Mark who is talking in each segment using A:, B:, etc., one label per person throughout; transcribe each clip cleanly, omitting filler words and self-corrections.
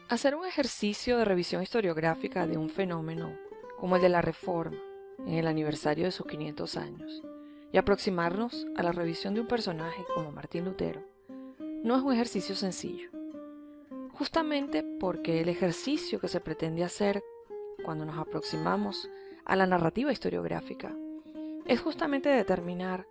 A: Hacer un ejercicio de revisión historiográfica de un fenómeno como el de la Reforma en el aniversario de sus 500 años y aproximarnos a la revisión de un personaje como Martín Lutero no es un ejercicio sencillo, justamente porque el ejercicio que se pretende hacer cuando nos aproximamos a la narrativa historiográfica es justamente determinar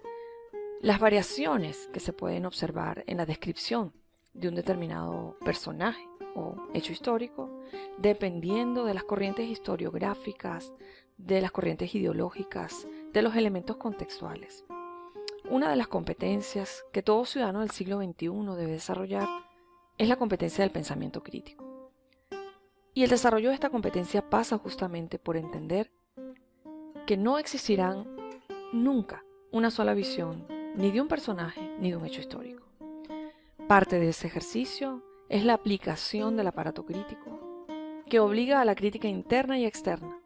A: las variaciones que se pueden observar en la descripción de un determinado personaje o hecho histórico, dependiendo de las corrientes historiográficas, de las corrientes ideológicas, de los elementos contextuales. Una de las competencias que todo ciudadano del siglo XXI debe desarrollar es la competencia del pensamiento crítico. Y el desarrollo de esta competencia pasa justamente por entender que no existirán nunca una sola visión ni de un personaje ni de un hecho histórico. Parte de ese ejercicio es la aplicación del aparato crítico, que obliga a la crítica interna y externa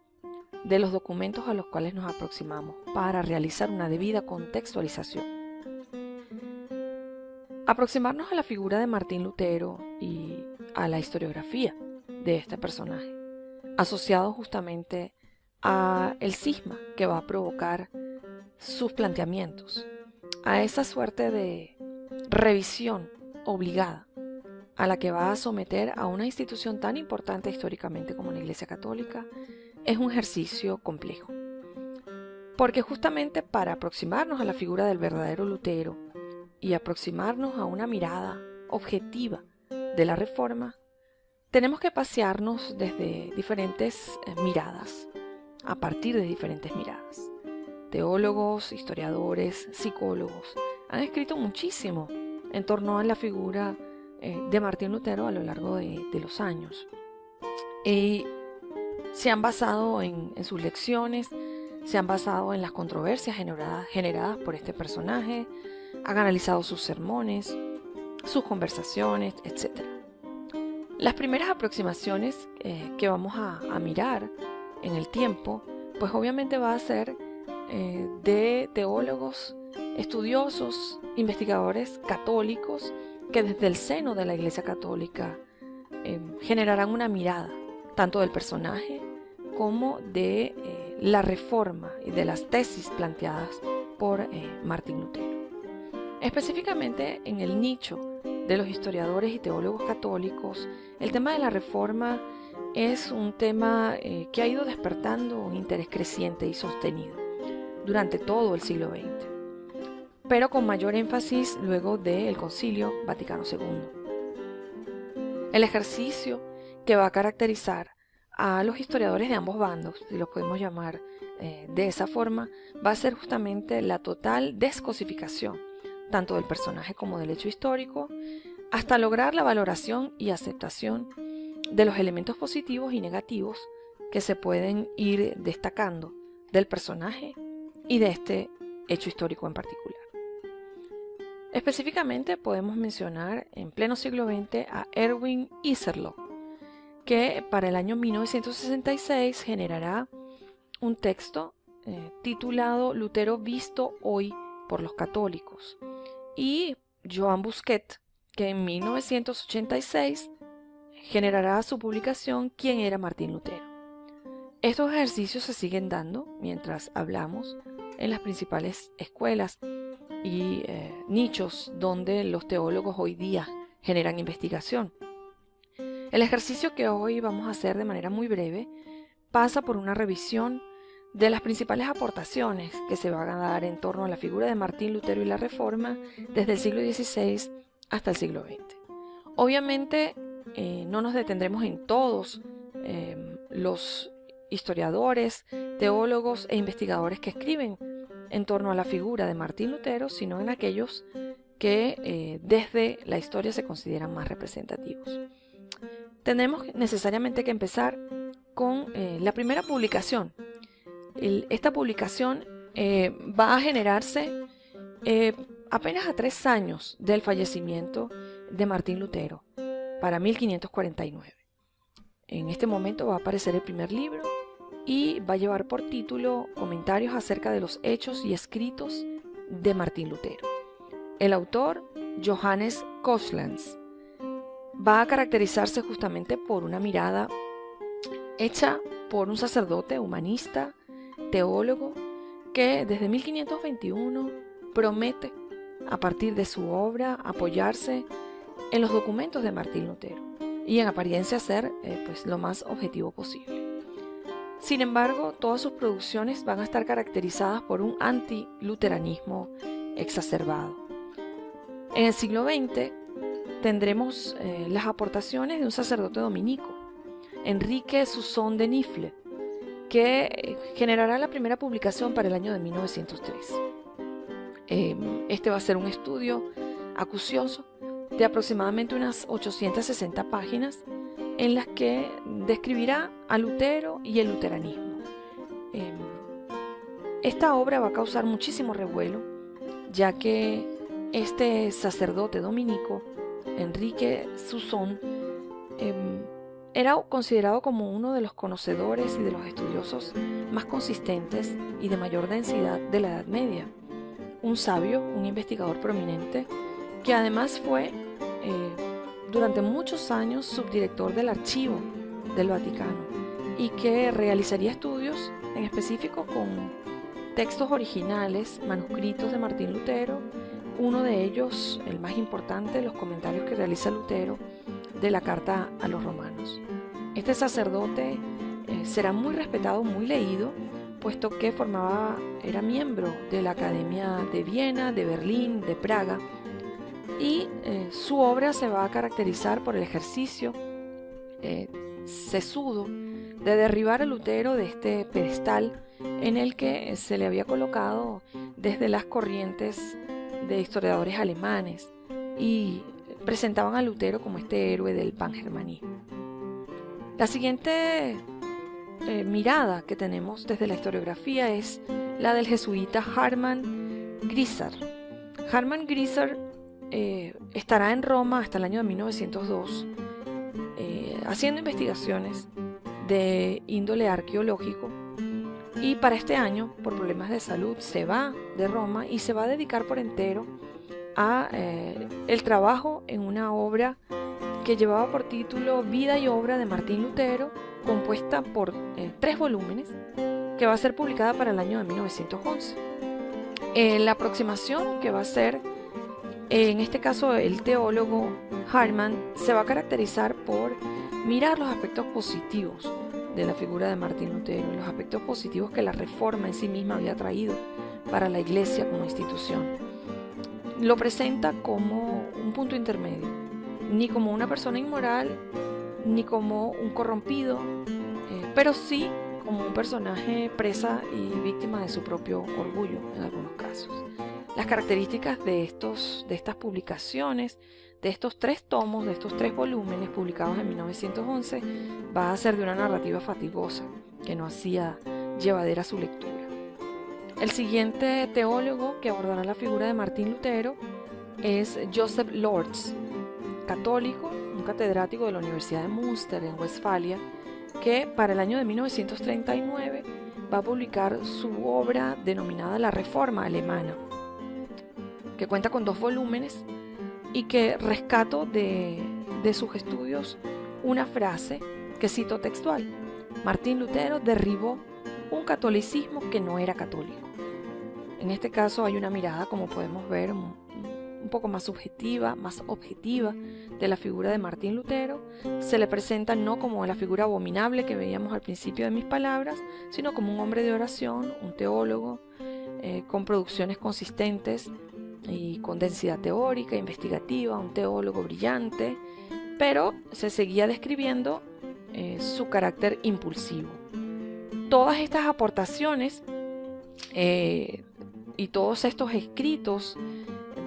A: de los documentos a los cuales nos aproximamos para realizar una debida contextualización. Aproximarnos a la figura de Martín Lutero y a la historiografía de este personaje, asociado justamente a el cisma que va a provocar sus planteamientos, a esa suerte de revisión obligada a la que va a someter a una institución tan importante históricamente como la Iglesia Católica, es un ejercicio complejo. Porque justamente para aproximarnos a la figura del verdadero Lutero y aproximarnos a una mirada objetiva de la Reforma, tenemos que pasearnos desde diferentes miradas, a partir de diferentes miradas. Teólogos, historiadores, psicólogos han escrito muchísimo en torno a la figura de Martín Lutero a lo largo de los años. Y se han basado en sus lecciones, se han basado en las controversias generadas por este personaje, han analizado sus sermones, sus conversaciones, etc. Las primeras aproximaciones que vamos a mirar en el tiempo, pues obviamente va a ser de teólogos, estudiosos, investigadores católicos que desde el seno de la Iglesia Católica generarán una mirada tanto del personaje como de la Reforma y de las tesis planteadas por Martín Lutero. Específicamente en el nicho de los historiadores y teólogos católicos, el tema de la Reforma es un tema que ha ido despertando un interés creciente y sostenido durante todo el siglo XX, pero con mayor énfasis luego del Concilio Vaticano II. El ejercicio que va a caracterizar a los historiadores de ambos bandos, si los podemos llamar de esa forma, va a ser justamente la total descosificación, tanto del personaje como del hecho histórico, hasta lograr la valoración y aceptación de los elementos positivos y negativos que se pueden ir destacando del personaje y de este hecho histórico en particular. Específicamente podemos mencionar en pleno siglo XX a Erwin Isserloh, que para el año 1966 generará un texto titulado Lutero visto hoy por los católicos, y Joan Busquet, que en 1986 generará su publicación ¿Quién era Martín Lutero? Estos ejercicios se siguen dando mientras hablamos en las principales escuelas y nichos donde los teólogos hoy día generan investigación. El ejercicio que hoy vamos a hacer de manera muy breve pasa por una revisión de las principales aportaciones que se van a dar en torno a la figura de Martín Lutero y la Reforma desde el siglo XVI hasta el siglo XX. Obviamente no nos detendremos en todos los historiadores, teólogos e investigadores que escriben en torno a la figura de Martín Lutero, sino en aquellos que desde la historia se consideran más representativos. Tenemos necesariamente que empezar con la primera publicación. Esta publicación va a generarse apenas a 3 años del fallecimiento de Martín Lutero, para 1549. En este momento va a aparecer el primer libro y va a llevar por título Comentarios acerca de los hechos y escritos de Martín Lutero. El autor, Johannes Koschlanz. va a caracterizarse justamente por una mirada hecha por un sacerdote humanista, teólogo, que desde 1521 promete, a partir de su obra, apoyarse en los documentos de Martín Lutero y en apariencia ser pues lo más objetivo posible. Sin embargo, todas sus producciones van a estar caracterizadas por un antiluteranismo exacerbado. En el siglo XX tendremos las aportaciones de un sacerdote dominico, Enrique Susson de Nifle, que generará la primera publicación para el año de 1903. Este va a ser un estudio acucioso de aproximadamente unas 860 páginas en las que describirá a Lutero y el luteranismo. Esta obra va a causar muchísimo revuelo, ya que este sacerdote dominico, Enrique Susson, era considerado como uno de los conocedores y de los estudiosos más consistentes y de mayor densidad de la Edad Media. Un sabio, un investigador prominente, que además fue durante muchos años subdirector del archivo del Vaticano y que realizaría estudios en específico con textos originales, manuscritos de Martín Lutero, uno de ellos, el más importante, los comentarios que realiza Lutero de la carta a los romanos. Este sacerdote será muy respetado, muy leído, puesto que era miembro de la Academia de Viena, de Berlín, de Praga, y su obra se va a caracterizar por el ejercicio sesudo de derribar a Lutero de este pedestal en el que se le había colocado desde las corrientes de historiadores alemanes y presentaban a Lutero como este héroe del pangermanismo. La siguiente mirada que tenemos desde la historiografía es la del jesuita Hartmann Grisar. Hartmann Grisar estará en Roma hasta el año de 1902 haciendo investigaciones de índole arqueológico, y para este año, por problemas de salud, se va de Roma y se va a dedicar por entero a el trabajo en una obra que llevaba por título Vida y obra de Martín Lutero, compuesta por 3 volúmenes, que va a ser publicada para el año de 1911. La aproximación que va a ser, en este caso el teólogo Hartmann, se va a caracterizar por mirar los aspectos positivos de la figura de Martín Lutero, los aspectos positivos que la Reforma en sí misma había traído para la Iglesia como institución. Lo presenta como un punto intermedio, ni como una persona inmoral, ni como un corrompido, pero sí como un personaje presa y víctima de su propio orgullo en algunos casos. Las características de estas publicaciones, de estos 3 tomos, de estos 3 volúmenes publicados en 1911, va a ser de una narrativa fatigosa que no hacía llevadera su lectura. El siguiente teólogo que abordará la figura de Martín Lutero es Joseph Lorz, católico, un catedrático de la Universidad de Münster en Westfalia, que para el año de 1939 va a publicar su obra denominada La Reforma Alemana, que cuenta con 2 volúmenes y que rescato de sus estudios una frase que cito textual: Martín Lutero derribó un catolicismo que no era católico. En este caso hay una mirada, como podemos ver, un poco más subjetiva, más objetiva de la figura de Martín Lutero. Se le presenta no como la figura abominable que veíamos al principio de mis palabras, sino como un hombre de oración, un teólogo, con producciones consistentes y con densidad teórica, investigativa, un teólogo brillante, pero se seguía describiendo su carácter impulsivo. Todas estas aportaciones y todos estos escritos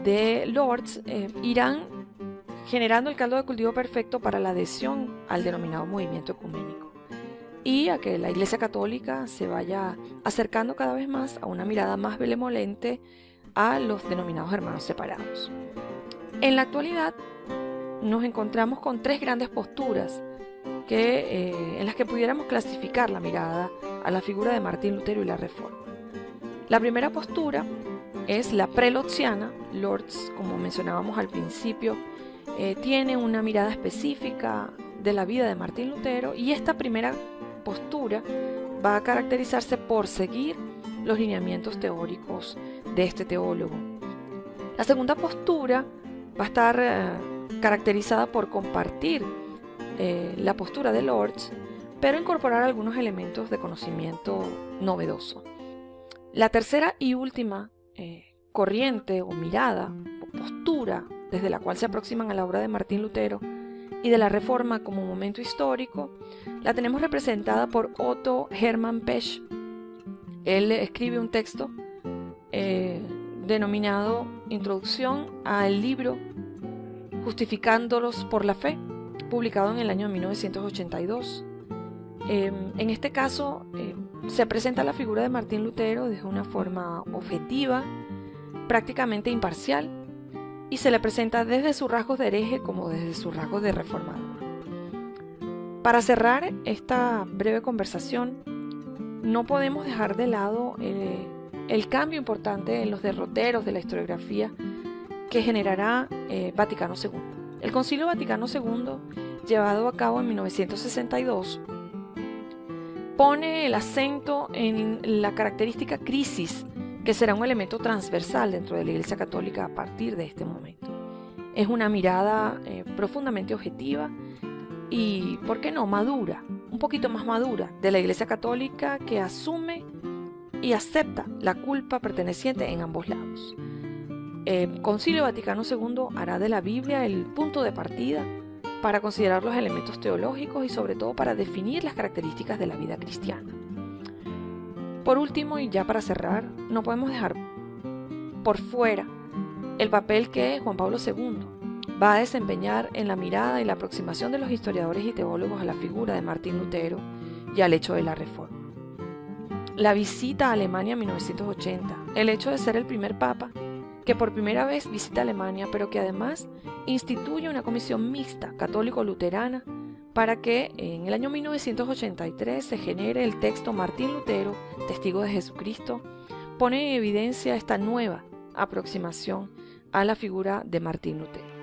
A: de Lorz irán generando el caldo de cultivo perfecto para la adhesión al denominado movimiento ecuménico y a que la Iglesia Católica se vaya acercando cada vez más a una mirada más benevolente a los denominados hermanos separados. En la actualidad nos encontramos con 3 grandes posturas en las que pudiéramos clasificar la mirada a la figura de Martín Lutero y la Reforma. La primera postura es la prelotziana. Lorz, como mencionábamos al principio, tiene una mirada específica de la vida de Martín Lutero, y esta primera postura va a caracterizarse por seguir los lineamientos teóricos de este teólogo. La segunda postura va a estar caracterizada por compartir la postura de Lords, pero incorporar algunos elementos de conocimiento novedoso. La tercera y última corriente o mirada o postura desde la cual se aproximan a la obra de Martín Lutero y de la Reforma como momento histórico, la tenemos representada por Otto Hermann Pesch. Él escribe un texto denominado Introducción al libro Justificándolos por la Fe, publicado en el año 1982. En este caso se presenta la figura de Martín Lutero de una forma objetiva, prácticamente imparcial, y se le presenta desde sus rasgos de hereje como desde sus rasgos de reformador. Para cerrar esta breve conversación, no podemos dejar de lado el cambio importante en los derroteros de la historiografía que generará Vaticano II. El Concilio Vaticano II, llevado a cabo en 1962, pone el acento en la característica crisis, que será un elemento transversal dentro de la Iglesia Católica a partir de este momento. Es una mirada profundamente objetiva y, ¿por qué no?, madura, un poquito más madura, de la Iglesia Católica, que asume y acepta la culpa perteneciente en ambos lados. El Concilio Vaticano II hará de la Biblia el punto de partida para considerar los elementos teológicos y sobre todo para definir las características de la vida cristiana. Por último, y ya para cerrar, no podemos dejar por fuera el papel que Juan Pablo II va a desempeñar en la mirada y la aproximación de los historiadores y teólogos a la figura de Martín Lutero y al hecho de la Reforma. La visita a Alemania en 1980, el hecho de ser el primer papa que por primera vez visita Alemania, pero que además instituye una comisión mixta católico-luterana para que en el año 1983 se genere el texto Martín Lutero, testigo de Jesucristo, pone en evidencia esta nueva aproximación a la figura de Martín Lutero.